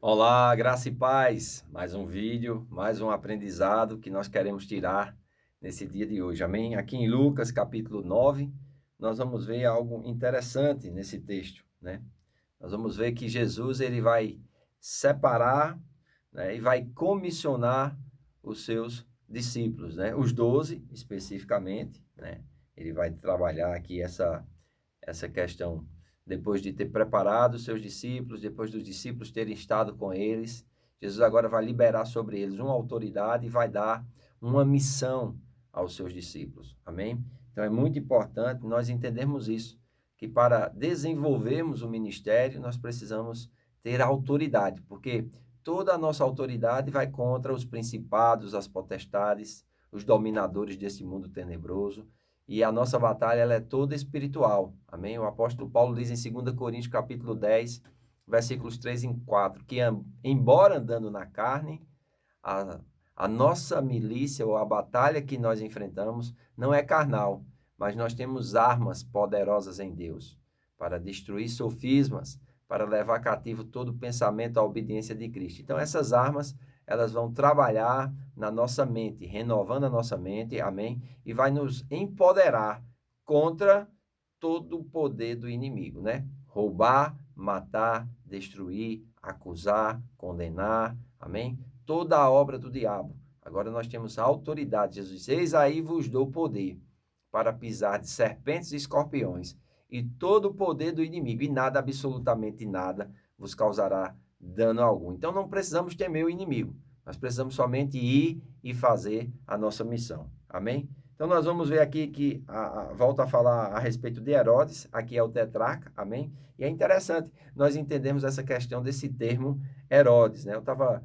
Olá, graça e paz. Mais um vídeo, mais um aprendizado que nós queremos tirar nesse dia de hoje. Amém? Aqui em Lucas, capítulo 9, nós vamos ver algo interessante nesse texto, né? Nós vamos ver que Jesus ele vai separar, né, e vai comissionar os seus discípulos, né? Os 12 especificamente, né? Ele vai trabalhar aqui essa questão, depois de ter preparado os seus discípulos, depois dos discípulos terem estado com eles, Jesus agora vai liberar sobre eles uma autoridade e vai dar uma missão aos seus discípulos. Amém? Então é muito importante nós entendermos isso, que para desenvolvermos o ministério, nós precisamos ter autoridade, porque toda a nossa autoridade vai contra os principados, as potestades, os dominadores desse mundo tenebroso, e a nossa batalha ela é toda espiritual. Amém? O apóstolo Paulo diz em 2 Coríntios capítulo 10, versículos 3 e 4, que embora andando na carne, a, a nossa milícia ou a batalha que nós enfrentamos não é carnal, mas nós temos armas poderosas em Deus para destruir sofismas, para levar cativo todo pensamento à obediência de Cristo. Então essas armas, elas vão trabalhar na nossa mente, renovando a nossa mente, amém? E vai nos empoderar contra todo o poder do inimigo, né? Roubar, matar, destruir, acusar, condenar, amém? Toda a obra do diabo. Agora nós temos a autoridade. Jesus diz: eis aí vos dou poder para pisar de serpentes e escorpiões e todo o poder do inimigo, e nada, absolutamente nada, vos causará dano algum. Então não precisamos temer o inimigo, nós precisamos somente ir e fazer a nossa missão. Amém? Então nós vamos ver aqui que volta a falar a respeito de Herodes, aqui é o tetrarca, amém? E é interessante nós entendemos essa questão desse termo Herodes, né? Eu estava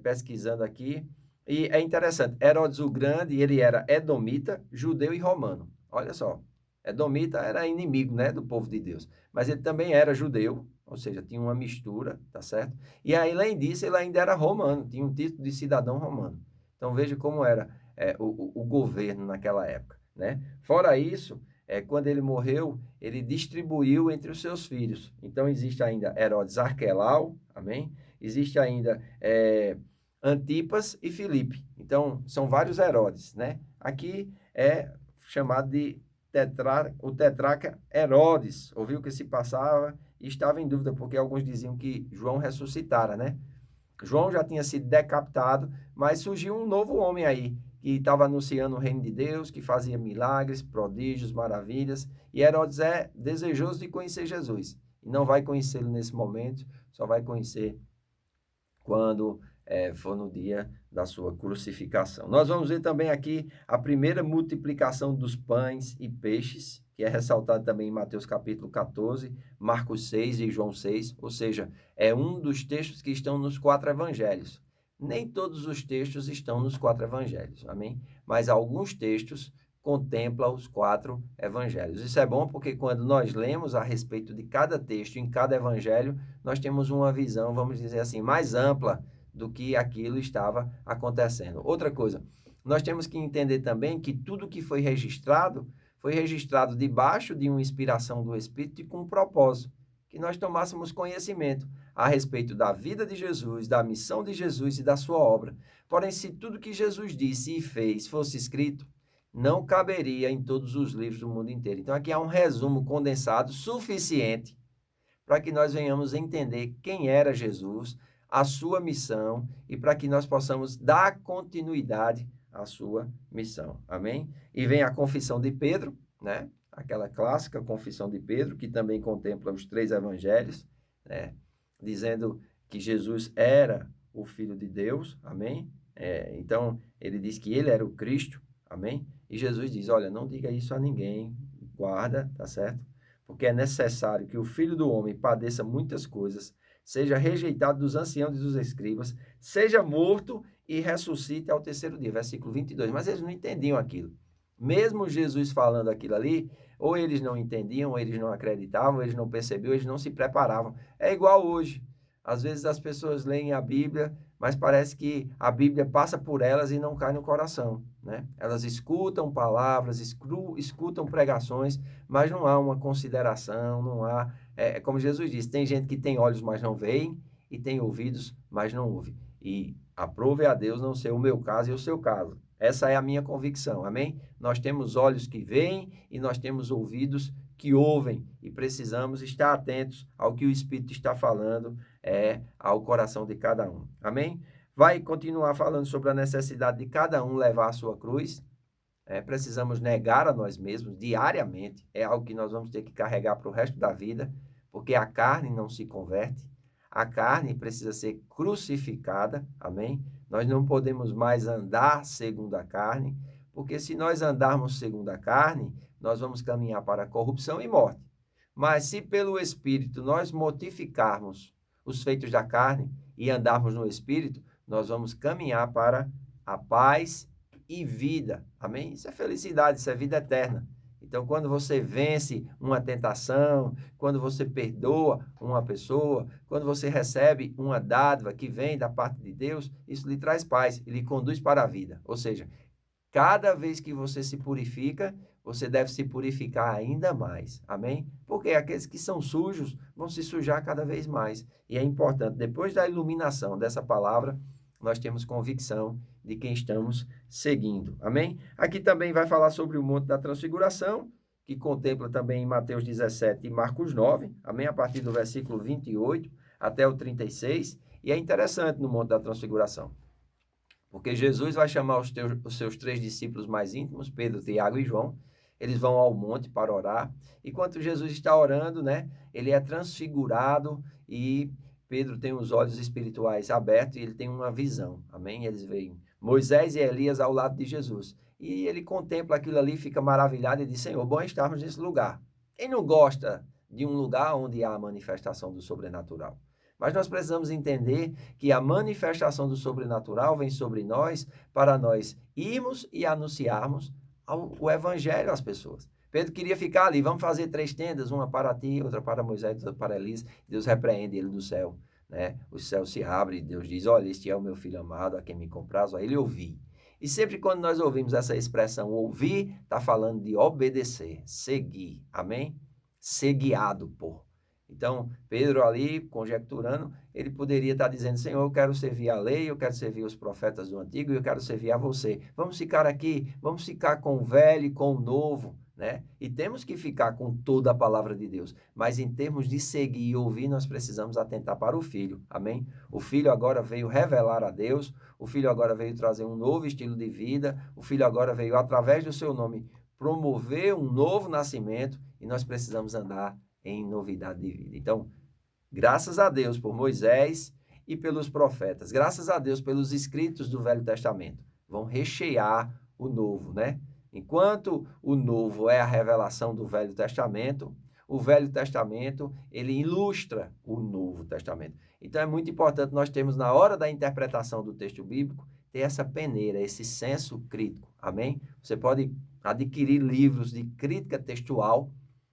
pesquisando aqui, e é interessante, Herodes o Grande, ele era edomita, judeu e romano. Olha só, edomita era inimigo, né, do povo de Deus, mas ele também era judeu, ou seja, tinha uma mistura, tá certo? E aí, além disso, ele ainda era romano, tinha um título de cidadão romano. Então veja como era o governo naquela época, né? Fora isso, quando ele morreu, ele distribuiu entre os seus filhos. Então existe ainda Herodes Arquelau, amém? Existe ainda Antipas e Filipe. Então, são vários Herodes, né? Aqui é chamado de o tetrarca Herodes. Ouviu o que se passava e estava em dúvida, porque alguns diziam que João ressuscitara, né? João já tinha sido decapitado, mas surgiu um novo homem aí, que estava anunciando o reino de Deus, que fazia milagres, prodígios, maravilhas. E Herodes é desejoso de conhecer Jesus. E não vai conhecê-lo nesse momento, só vai conhecer quando for no dia da sua crucificação. Nós vamos ver também aqui a primeira multiplicação dos pães e peixes, que é ressaltado também em Mateus capítulo 14, Marcos 6 e João 6, ou seja, é um dos textos que estão nos 4 evangelhos. Nem todos os textos estão nos 4 evangelhos, amém? Mas alguns textos contemplam os 4 evangelhos. Isso é bom porque quando nós lemos a respeito de cada texto em cada evangelho, nós temos uma visão, vamos dizer assim, mais ampla do que aquilo estava acontecendo. Outra coisa, nós temos que entender também que tudo que foi registrado debaixo de uma inspiração do Espírito e com um propósito, que nós tomássemos conhecimento a respeito da vida de Jesus, da missão de Jesus e da sua obra. Porém, se tudo que Jesus disse e fez fosse escrito, não caberia em todos os livros do mundo inteiro. Então, aqui há um resumo condensado suficiente para que nós venhamos entender quem era Jesus, a sua missão e para que nós possamos dar continuidade à sua missão. Amém? E vem a confissão de Pedro, né? Aquela clássica confissão de Pedro, que também contempla os 3 evangelhos, né? Dizendo que Jesus era o Filho de Deus, amém? Então, ele diz que ele era o Cristo, amém? E Jesus diz, olha, não diga isso a ninguém, guarda, tá certo? Porque é necessário que o Filho do Homem padeça muitas coisas, seja rejeitado dos anciãos e dos escribas, seja morto e ressuscite ao terceiro dia. Versículo 22. Mas eles não entendiam aquilo. Mesmo Jesus falando aquilo ali, ou eles não entendiam, ou eles não acreditavam, ou eles não percebiam, ou eles não se preparavam. É igual hoje. Às vezes as pessoas leem a Bíblia, mas parece que a Bíblia passa por elas e não cai no coração, né? Elas escutam palavras, escutam pregações, mas não há uma consideração, não há... como Jesus disse, tem gente que tem olhos, mas não veem, e tem ouvidos, mas não ouve. E aprove a Deus não ser o meu caso e o seu caso. Essa é a minha convicção, amém? Nós temos olhos que veem e nós temos ouvidos que ouvem e precisamos estar atentos ao que o Espírito está falando ao coração de cada um, amém? Vai continuar falando sobre a necessidade de cada um levar a sua cruz. Precisamos negar a nós mesmos diariamente. É algo que nós vamos ter que carregar para o resto da vida, porque a carne não se converte. A carne precisa ser crucificada, amém? Nós não podemos mais andar segundo a carne, porque se nós andarmos segundo a carne, nós vamos caminhar para a corrupção e morte. Mas se pelo Espírito nós mortificarmos os feitos da carne e andarmos no Espírito, nós vamos caminhar para a paz e vida, amém? Isso é felicidade, isso é vida eterna. Então, quando você vence uma tentação, quando você perdoa uma pessoa, quando você recebe uma dádiva que vem da parte de Deus, isso lhe traz paz e lhe conduz para a vida. Ou seja, cada vez que você se purifica, você deve se purificar ainda mais, amém? Porque aqueles que são sujos vão se sujar cada vez mais. E é importante, depois da iluminação dessa palavra, nós temos convicção de quem estamos seguindo, amém? Aqui também vai falar sobre o Monte da Transfiguração, que contempla também em Mateus 17 e Marcos 9, amém? A partir do versículo 28 até o 36, e é interessante no Monte da Transfiguração, porque Jesus vai chamar os seus 3 discípulos mais íntimos, Pedro, Tiago e João. Eles vão ao monte para orar. Enquanto Jesus está orando, né, ele é transfigurado e Pedro tem os olhos espirituais abertos e ele tem uma visão. Amém? Eles veem Moisés e Elias ao lado de Jesus. E ele contempla aquilo ali, fica maravilhado e diz: Senhor, bom estarmos nesse lugar. Quem não gosta de um lugar onde há a manifestação do sobrenatural? Mas nós precisamos entender que a manifestação do sobrenatural vem sobre nós para nós irmos e anunciarmos o evangelho às pessoas. Pedro queria ficar ali, vamos fazer 3 tendas, uma para ti, outra para Moisés, outra para Elias. Deus repreende ele do céu, né? O céu se abre e Deus diz: olha, este é o meu filho amado, a quem me compraz, a ele ouvi. E sempre quando nós ouvimos essa expressão ouvir, está falando de obedecer, seguir, amém? Ser guiado por. Então, Pedro ali, conjecturando, ele poderia estar dizendo: Senhor, eu quero servir a lei, eu quero servir os profetas do antigo, e eu quero servir a você. Vamos ficar aqui, vamos ficar com o velho e com o novo, né? E temos que ficar com toda a palavra de Deus. Mas em termos de seguir e ouvir, nós precisamos atentar para o Filho, amém? O Filho agora veio revelar a Deus, o Filho agora veio trazer um novo estilo de vida, o Filho agora veio, através do seu nome, promover um novo nascimento, e nós precisamos andar em novidade de vida. Então, graças a Deus por Moisés e pelos profetas, graças a Deus pelos escritos do Velho Testamento, vão rechear o Novo, né? Enquanto o Novo é a revelação do Velho Testamento, o Velho Testamento, ele ilustra o Novo Testamento. Então, é muito importante nós termos, na hora da interpretação do texto bíblico, ter essa peneira, esse senso crítico, amém? Você pode adquirir livros de crítica textual,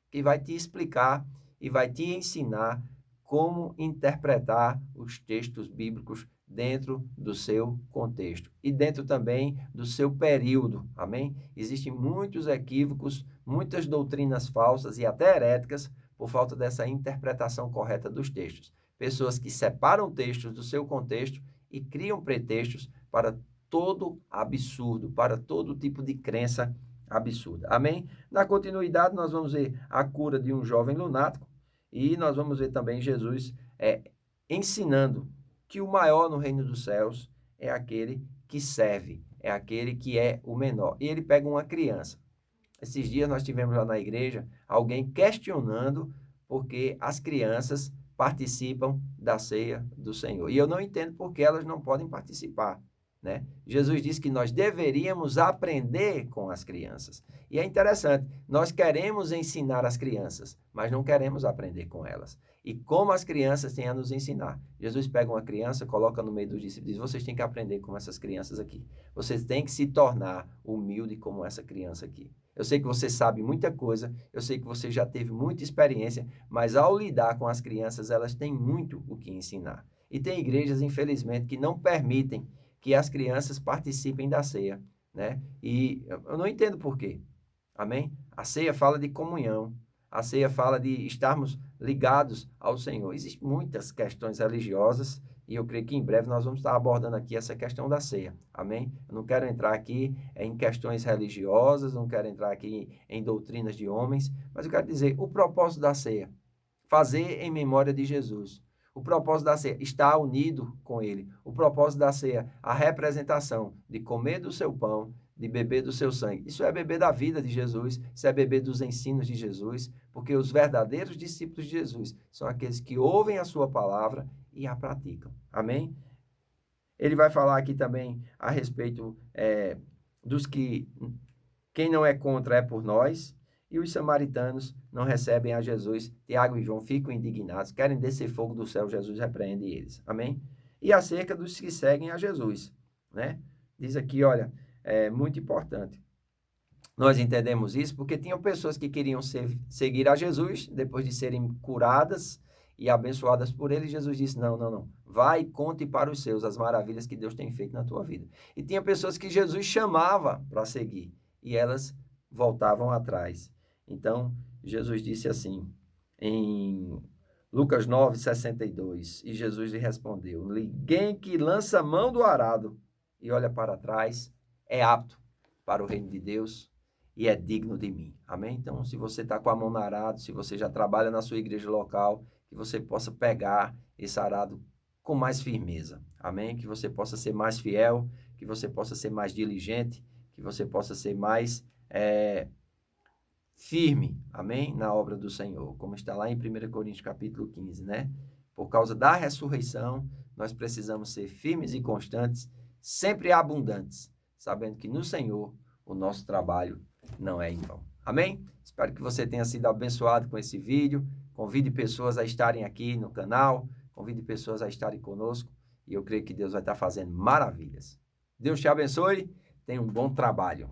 que vai te explicar e vai te ensinar como interpretar os textos bíblicos dentro do seu contexto e dentro também do seu período, amém? Existem muitos equívocos, muitas doutrinas falsas e até heréticas por falta dessa interpretação correta dos textos. Pessoas que separam textos do seu contexto e criam pretextos para todo absurdo, para todo tipo de crença absurda. Amém? Na continuidade, nós vamos ver a cura de um jovem lunático e nós vamos ver também Jesus ensinando que o maior no reino dos céus é aquele que serve, é aquele que é o menor. E ele pega uma criança. Esses dias nós tivemos lá na igreja alguém questionando porque as crianças participam da ceia do Senhor. E eu não entendo porque elas não podem participar, né? Jesus disse que nós deveríamos aprender com as crianças. E é interessante, nós queremos ensinar as crianças, mas não queremos aprender com elas. E como as crianças têm a nos ensinar? Jesus pega uma criança, coloca no meio dos discípulos e diz: vocês têm que aprender com essas crianças aqui. Vocês têm que se tornar humilde como essa criança aqui. Eu sei que você sabe muita coisa, eu sei que você já teve muita experiência, mas ao lidar com as crianças, elas têm muito o que ensinar. E tem igrejas, infelizmente, que não permitem que as crianças participem da ceia, né? E eu não entendo por quê. Amém? A ceia fala de comunhão. A ceia fala de estarmos ligados ao Senhor. Existem muitas questões religiosas e eu creio que em breve nós vamos estar abordando aqui essa questão da ceia. Amém? Eu não quero entrar aqui em questões religiosas, não quero entrar aqui em doutrinas de homens, mas eu quero dizer o propósito da ceia. Fazer em memória de Jesus. O propósito da ceia, estar unido com ele. O propósito da ceia, a representação de comer do seu pão, de beber do seu sangue. Isso é beber da vida de Jesus, isso é beber dos ensinos de Jesus, porque os verdadeiros discípulos de Jesus são aqueles que ouvem a sua palavra e a praticam. Amém? Ele vai falar aqui também a respeito dos que quem não é contra é por nós, e os samaritanos não recebem a Jesus. Tiago e João ficam indignados, querem descer fogo do céu, Jesus repreende eles. Amém? E acerca dos que seguem a Jesus, né? Diz aqui, olha, é muito importante. Nós entendemos isso porque tinham pessoas que queriam seguir a Jesus, depois de serem curadas e abençoadas por ele. Jesus disse, não. Vai e conte para os seus as maravilhas que Deus tem feito na tua vida. E tinha pessoas que Jesus chamava para seguir e elas voltavam atrás. Então, Jesus disse assim, em Lucas 9:62, e Jesus lhe respondeu, ninguém que lança a mão do arado e olha para trás é apto para o reino de Deus e é digno de mim. Amém? Então, se você está com a mão no arado, se você já trabalha na sua igreja local, que você possa pegar esse arado com mais firmeza. Amém? Que você possa ser mais fiel, que você possa ser mais diligente, que você possa ser mais firme, amém? Na obra do Senhor, como está lá em 1 Coríntios capítulo 15, né? Por causa da ressurreição, nós precisamos ser firmes e constantes, sempre abundantes, sabendo que no Senhor o nosso trabalho não é em vão. Amém? Espero que você tenha sido abençoado com esse vídeo. Convide pessoas a estarem aqui no canal, convide pessoas a estarem conosco e eu creio que Deus vai estar fazendo maravilhas. Deus te abençoe, tenha um bom trabalho.